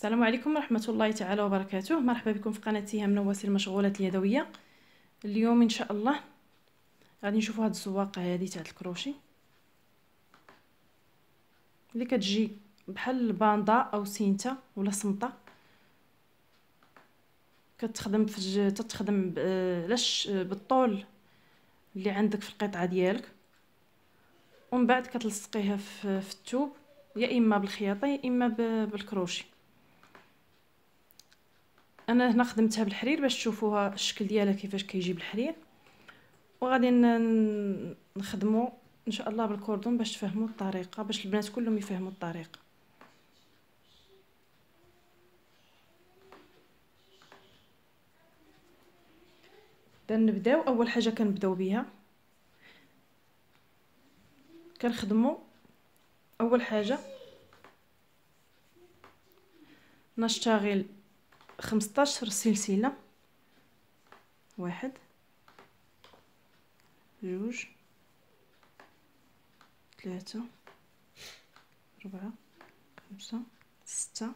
السلام عليكم ورحمة الله تعالى وبركاته. مرحبا بكم في قناتي من وسيل المشغولات اليدوية. اليوم ان شاء الله غادي نشوفوا هاد الزواقه هذه تاع الكروشي اللي كتجي بحال الباندا او سينتا ولا صمطه، كتخدم تتخدم لاش بالطول اللي عندك في القطعه ديالك، ومن بعد كتلصقيها في الثوب، يا اما بالخياطه يا اما بالكروشي. انا هنا خدمتها بالحرير باش تشوفوها الشكل ديالها كيفاش كيجي بالحرير، وغادي نخدموا ان شاء الله بالكوردون باش تفهموا الطريقه، باش البنات كلهم يفهموا الطريقه. نبداو اول حاجه كنبداو بها، كنخدموا اول حاجه نشتغل 15 سلسله، 1 2 3 4 5 6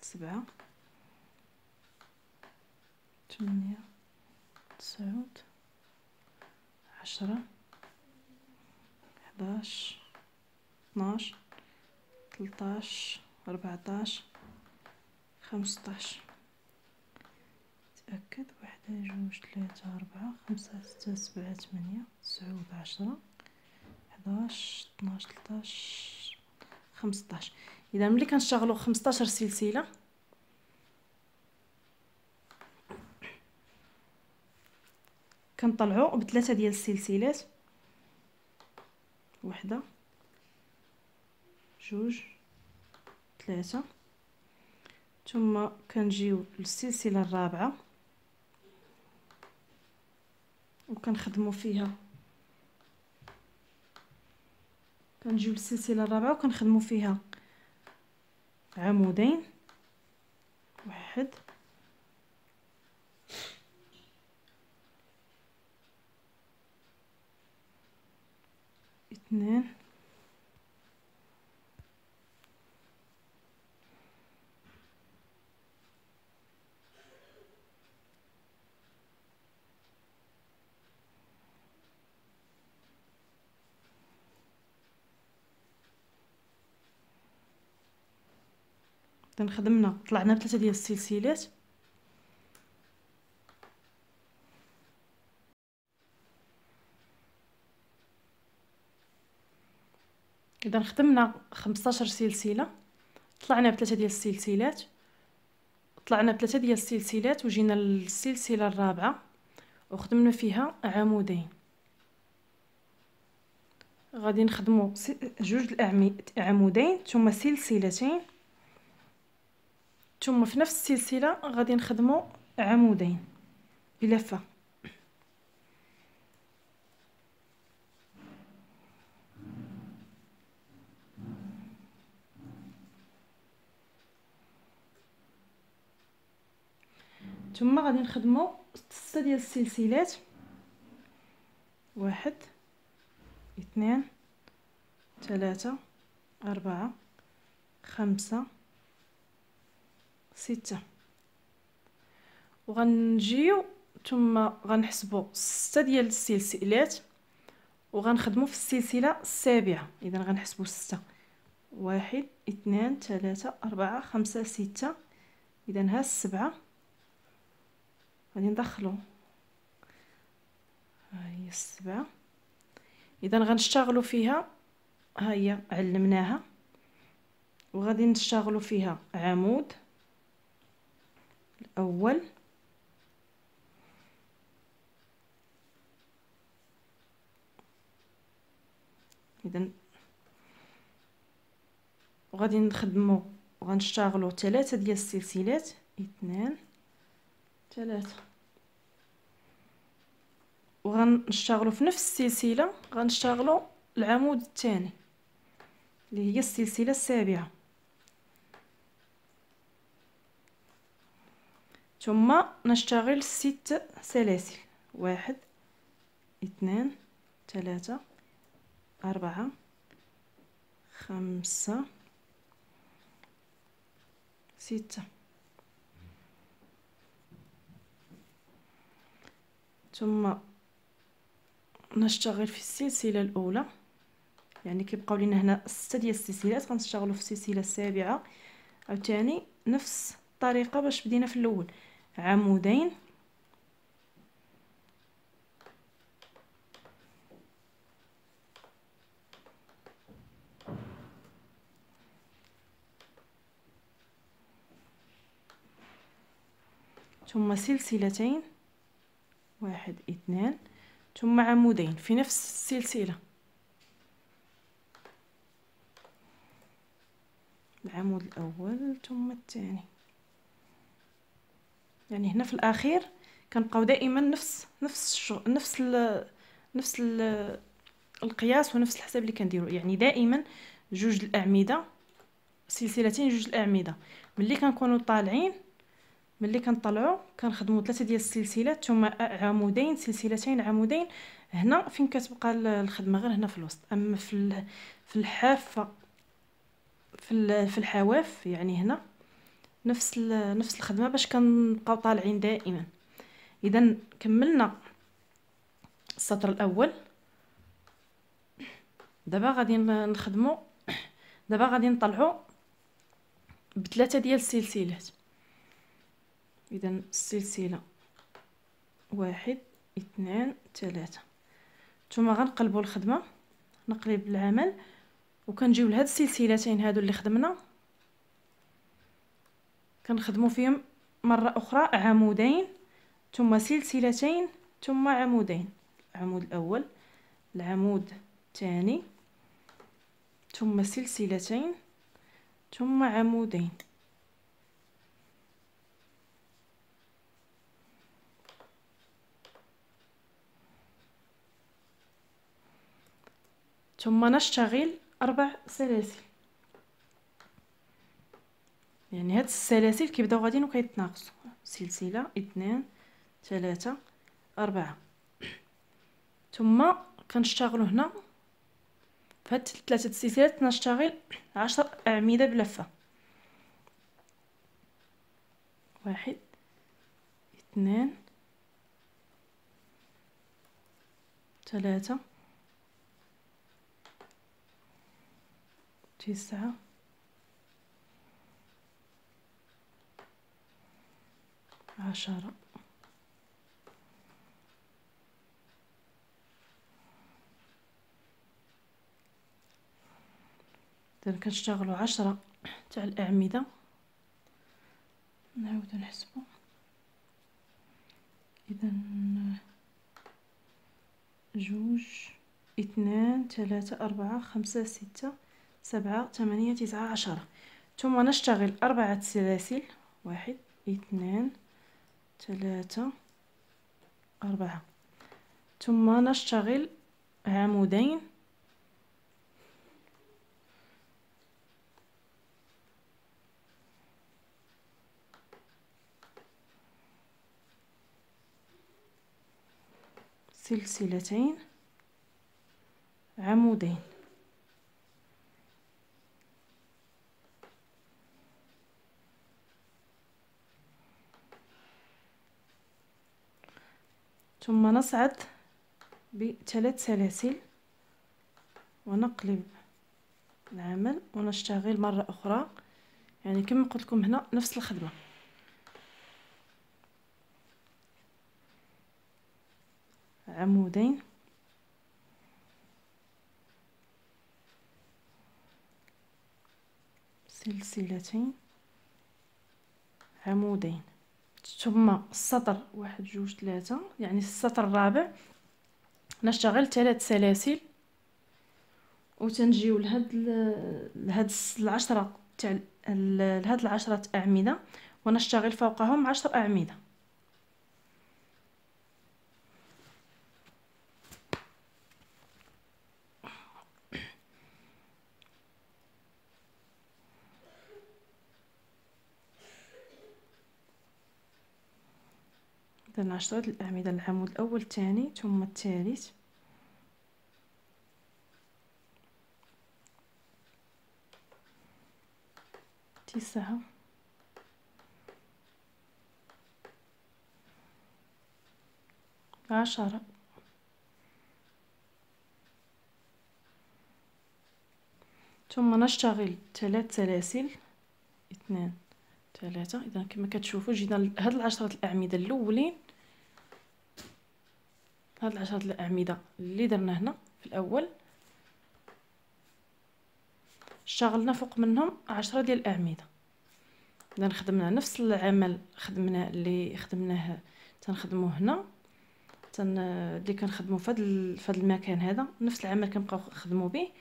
7 8 9 10 11 12 13 14 15. تأكد 1 2 3 4 5 6 7 8 9 10 11 12 13 15. اذا ملي كنشتغلوا 15 سلسله كنطلعوا بثلاثه ديال السلسلات، 1 2 3، ثم كنجيو للسلسله الرابعه وكنخدموا فيها، كنجيو للسلسله الرابعه وكنخدموا فيها عمودين، 1 2 خدمنا طلعنا بثلاثه ديال السلسلات. اذا خدمنا 15 سلسله، طلعنا بثلاثه ديال السلسلات، طلعنا بثلاثه ديال السلسلات وجينا للسلسله الرابعه وخدمنا فيها عمودين. غادي نخدموا جوج عمودين ثم سلسلتين، ثم في نفس السلسله غادي نخدموا عمودين بلفه. ثم غادي نخدموا 6 ديال السلسلات، 1 2 3 4 5 6، وغنجيو ثم غنحسبوا 6 ديال السلسلات وغنخدموا في السلسله السابعه. اذا غنحسبوا 6، 1 2 3 4 5 6، اذا ها السبعه غادي ندخلوا، ها هي السبعه. اذا غنشتغلوا فيها، ها هي علمناها، وغادي نشتغلوا فيها عمود الاول، اذا وغادي نخدموا وغنشتغلوا 3 ديال السلسلات، 2 3، وغنشتغلوا في نفس السلسله غنشتغلوا العمود الثاني اللي هي السلسله السابعه، ثم نشتغل 6 سلاسل، 1 2 3 4 5 6. ثم نشتغل في السلسله الاولى، يعني كيبقاو لينا هنا 6 ديال السلسلات. غنشتغلوا في السلسله السابعه عاوتاني نفس الطريقه باش بدينا في الاول. عمودين، ثم سلسلتين، 1 2، ثم عمودين في نفس السلسله. العمود الاول ثم الثاني، يعني هنا في الاخير كنبقاو دائما نفس القياس ونفس الحساب اللي كنديرو. يعني دائما جوج الاعمده، سلسلتين جوج الاعمده. ملي كنكونوا طالعين، ملي كنطلعوا كنخدموا 3 ديال السلسلات ثم عمودين، سلسلتين، عمودين. هنا فين كتبقى الخدمه غير هنا في الوسط. اما في الحافه، في الحواف، يعني هنا نفس الخدمه باش كنبقاو طالعين دائما. اذا كملنا السطر الاول. دابا غادي نخدموا، دابا غادي نطلعوا بثلاثه ديال السلسلات. اذا السلسله 1 2 3، ثم غنقلبوا الخدمه، نقلب العمل، وكنجيو لهاد السلسلتين هادو اللي خدمنا كنخدموا فيهم مره اخرى عمودين ثم سلسلتين ثم عمودين. العمود الاول، العمود الثاني، ثم سلسلتين ثم عمودين. ثم نشتغل 4 سلاسل. يعني هاد السلاسل كيبداو غاديين وكيتناقصوا، سلسله 2 3 4. ثم كنشتغلوا هنا في هاد 3 السلسلات نشتغل 10 اعمده بلفه. 1 2 3 9 10. إذا كنشتغلوا 10 تاع الأعمدة. نعاودو نحسبو. إذا 2 2 3 4 5 6 7 8 9 10. ثم نشتغل 4 سلاسل، 1 2 3 4. ثم نشتغل عمودين سلسلتين عمودين. ثم نصعد بثلاث سلاسل ونقلب العمل ونشتغل مرة أخرى. يعني كما قلت لكم هنا نفس الخدمة. عمودين سلسلتين عمودين. ثم السطر 1 2 3، يعني السطر الرابع نشتغل 3 سلاسل وتنجيو لهاد 10 تاع لهاد 10 أعمدة ونشتغل فوقهم 10 أعمدة. إذا 10 الأعمدة، العمود الأول الثاني ثم الثالث، تسعة 10. ثم نشتغل 3 سلاسل، 2 3. اذا كما كتشوفوا جينا هاد العشرة الاعمده الاولين، هاد العشرة الاعمده اللي درنا هنا في الاول اشتغلنا فوق منهم 10 ديال الاعمده. اذا خدمنا نفس العمل اللي خدمناه تنخدموه هنا، اللي كنخدموا في هذا المكان هذا، نفس العمل كنبقاو نخدموا به،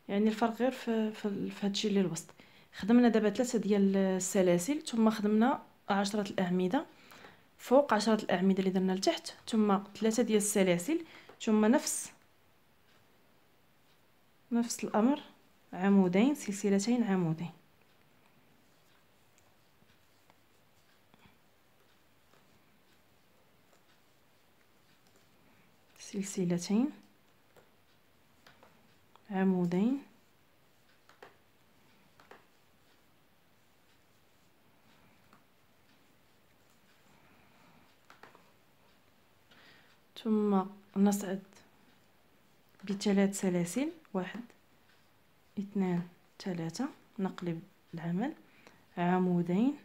يعني الفرق غير في هادشي اللي الوسط. خدمنا دابا 3 ديال السلاسل، ثم خدمنا 10 الاعمده فوق 10 الاعمده اللي درنا لتحت، ثم 3 ديال السلاسل، ثم نفس الامر، عمودين سلسلتين عمودين. سلسلتين عمودين ثم نصعد بثلاث سلاسل، 1 2 3. نقلب العمل، عمودين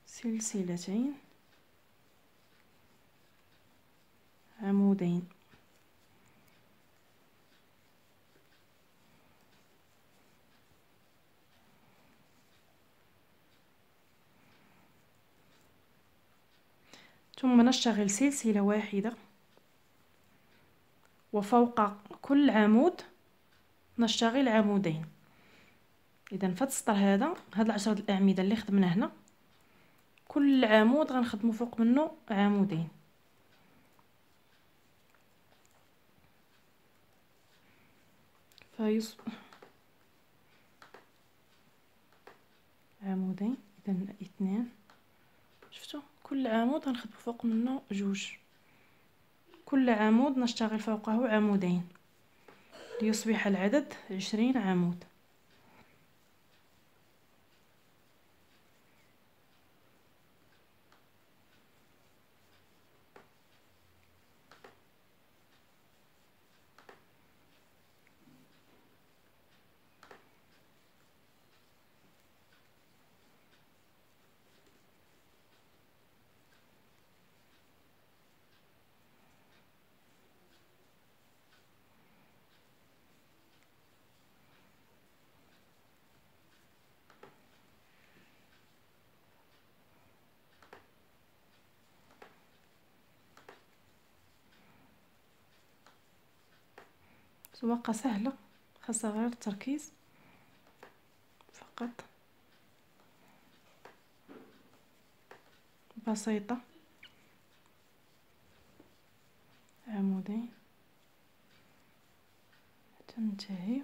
سلسلتين عمودين. ثم نشتغل سلسلة واحدة، وفوق كل عمود نشتغل عمودين. اذا في السطر هذا، هاد العشرة الاعمده اللي خدمنا هنا، كل عمود غنخدموا فوق منه عمودين. عمودين، اذا 2. شفتوا كل عمود غنخدم فوق منه جوج، كل عمود نشتغل فوقه عمودين ليصبح العدد 20 عمود. سواقة سهلة، خاصها غير التركيز فقط، بسيطة. عمودين تنتهي.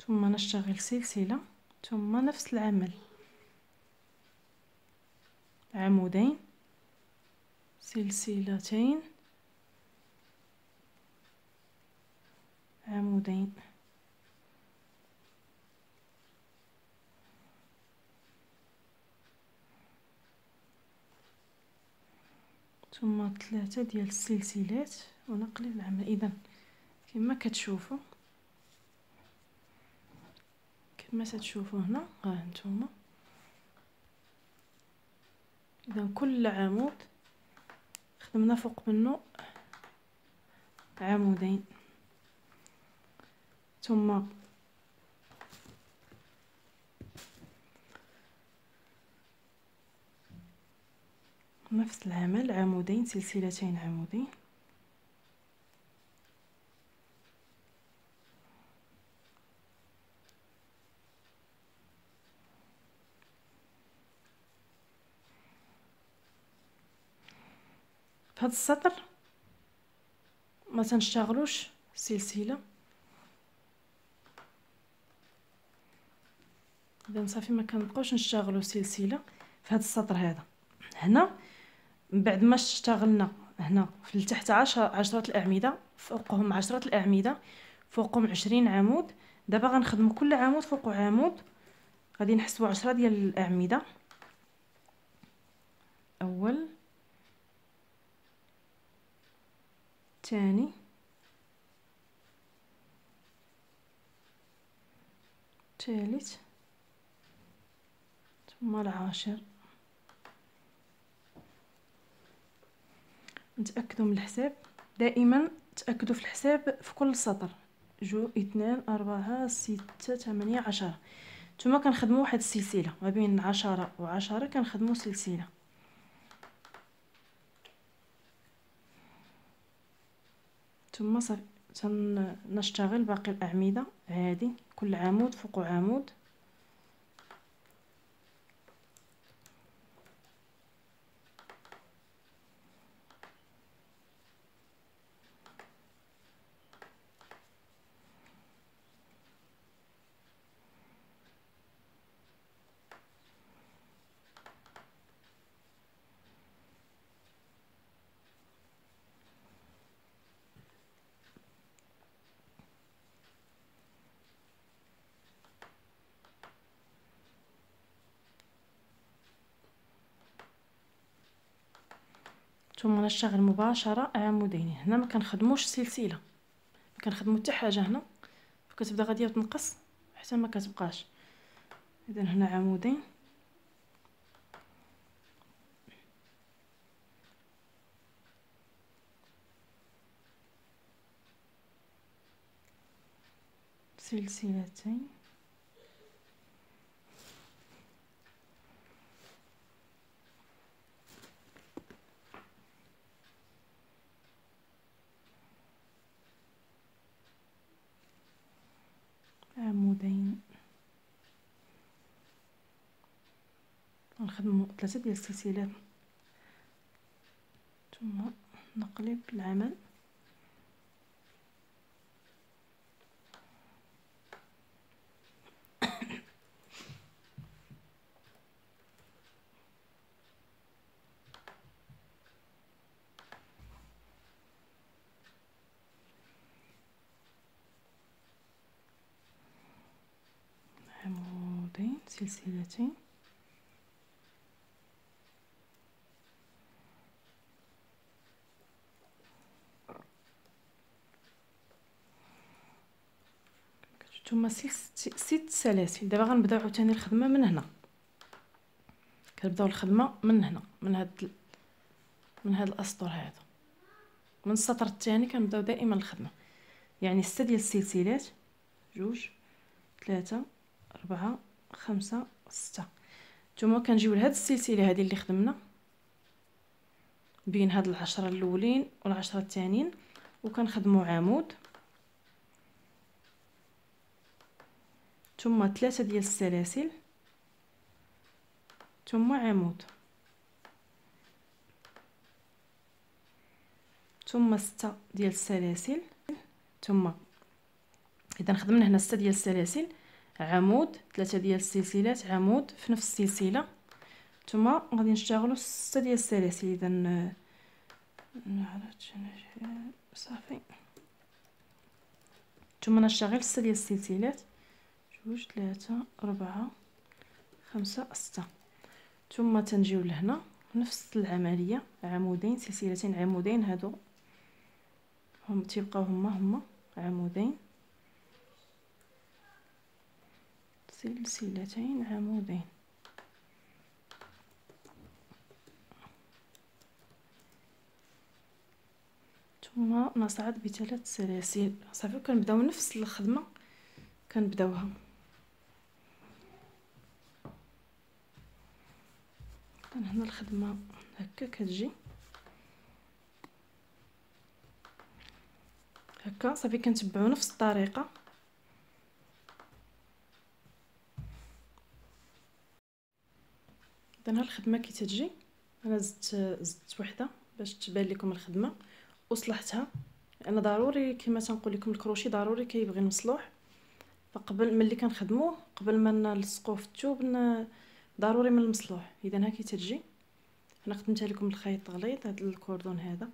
ثم نشتغل سلسلة، ثم نفس العمل، عمودين سلسلتين عمودين. ثم 3 ديال السلسلات ونقلب العمل. اذا كما كتشوفوا هنا، ها انتم. اذا كل عمود خدمنا فوق منه عمودين، ثم نفس العمل، عمودين سلسلتين عمودين. في هذا السطر ما تنشتغلوش سلسله. اذا صافي ما كنبقاوش نشتغلوا سلسله في هذا السطر هذا. هنا من بعد ما اشتغلنا هنا في التحت 10 الاعمده، فوقهم 10 الاعمده، فوقهم 20 عمود. دابا غنخدموا كل عمود فوقه عمود، غادي نحسبوا 10 ديال الاعمده. اول، ثاني، ثالث، ثم العاشر. نتاكدوا من الحساب، دائما تاكدوا في الحساب في كل سطر. 2 4 6 8 10. نتوما كنخدموا واحد السلسله ما بين 10 و10، كنخدموا سلسله. ثم صافي نشتغل باقي الاعمده عادي، كل عمود فوق عمود. ثم نشتغل مباشره عمودين. هنا ما كنخدموش سلسله، ما كنخدموا حتى حاجه هنا، فكتبدا غاديه تنقص حتى ما كتبقاش. اذا هنا عمودين، سلسلتين، عمودين. غنخدموا 3 ديال السلسلات ثم نقلب العمل. عمودين، سلسلتين، ثم 6 سلاسل. دابا غنبداو عاوتاني الخدمه من هنا، كنبداو الخدمه من هنا، من هاد الاسطر هذا، من السطر الثاني كنبداو دائما الخدمه. يعني 6 ديال السلسلات، 2 3 4 5 6. ثم كنجيو لهاد السلسله هذه اللي خدمنا بين هاد العشرة الاولين والعشرة الثانيين، وكنخدموا عمود ثم 3 ديال السلاسل ثم عمود ثم 6 ديال السلاسل. ثم اذا خدمنا هنا 6 ديال السلاسل، عمود، 3 ديال السلسلات، عمود في نفس السلسله، ثم غادي نشتغلوا 6 ديال السلاسل. اذا صافي، ثم نشتغل 6 ديال السلسلات، 2 3 4 5 6. ثم تنجيو لهنا نفس العمليه، عمودين، سلسلتين، عمودين. هادو هم تيبقاو هما عمودين، سلسلتين، عمودين. ثم نصعد ب3 سلاسل. صافي كنبداو نفس الخدمه كنبداوها. هنا الخدمه هكا كتجي هكا. صافي كنتبعوا نفس الطريقه. اذا الخدمه كي تجي، انا زدت وحده باش تبان لكم الخدمه وصلحتها. انا ضروري كما تنقول لكم الكروشي ضروري كيبغي المصلوح. فقبل ملي كنخدموه قبل ما نلصقوه في الثوب ضروري من المصلوح. اذا هاكي تتجي. انا خدمتها لكم الخيط غليظ هذا الكوردون هذا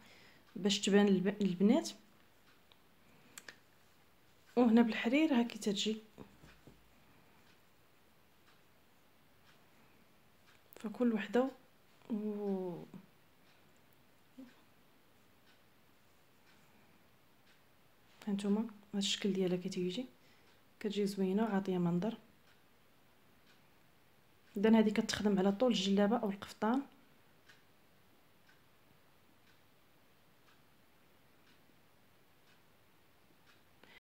باش تبان البنات. وهنا بالحرير هاكي تتجي. فكل وحده هانتوما هذا الشكل ديالها كتيجي كتجي زوينه وعاطيه منظر. اذا هذه كتخدم على طول الجلابه او القفطان